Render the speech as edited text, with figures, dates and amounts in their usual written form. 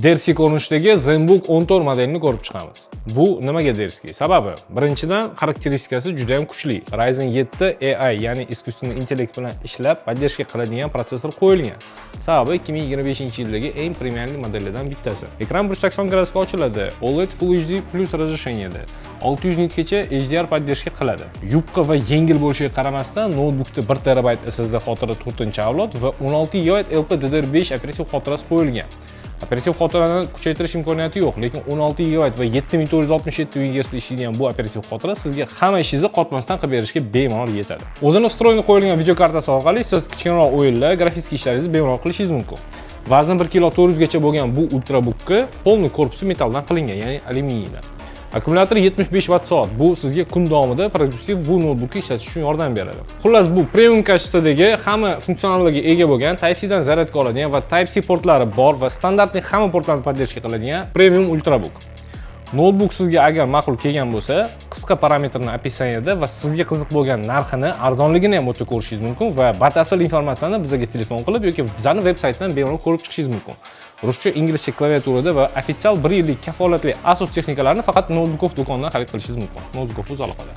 Derski ko'rinishidagi ZenBook 14 modelini ko'rib chiqamiz. Bu nimaga derski? Sababi, birinchidan xarakteristikasi juda ham kuchli. Ryzen 7 AI, ya'ni искусственный intellekt bilan ishlab, поддержка qiladigan protsessor qo'yilgan. Sababi 2025-yildagi eng premiumli modellardan bittasi. Ekran 180 gradusga ochiladi. OLED Full HD plus razresheniyada. 600 nitgacha HDR поддержка qiladi. Yupqa va yengil bo'lishiga qaramasdan, noutbukda 1 TB SSD xotira 4-avlod va 16 GB LPDDR5 operativ xotirasi qo'yilgan. Operativ xotirani kuchaytirish imkoniyati yo'q, lekin 16 GB va 7467 MHz ishlaydigan bu operativ xotira sizga hamma ishingizni qotmasdan qilib berishga bemalol yetadi. O'zini vстроенный qo'yilgan video kartasi orqali siz kichikroq o'yinlar, grafik ishlaringizni bemalol qilishingiz mumkin. Vazni 1 kg 400 gacha bo'lgan bu ultrabookka polniy korpusi metalldan qilingan, ya'ni alyuminiydan. Akkumulyator 75 Wh. Bu sizga kun davomida produktiv bu noutbukni ishlatish uchun yordam beradi. Xullas, bu premium kachestadagi hamma funksionallarga ega bo'lgan, Type-C dan zaryadka oladigan va Type-C portlari bor va standartli hamma portlarni поддержка qiladigan premium ultrabook. Noutbuk sizga agar ma'qul kelgan bo'lsa, qisqa parametrni описаниеda va sizga qiziq bo'lgan narxini, arzonligini ham o'ta ko'rishingiz mumkin va batafsil informatsiyani bizga telefon qilib yoki bizning veb-saytdan bemalol ko'rib chiqishingiz mumkin. Ruscha, inglizcha klaviaturada va ofitsial 1 yillik kafolatli Asus texnikalarini faqat Noutbukov do'konidan xarid qilishingiz mumkin. Noutbukov aloqada.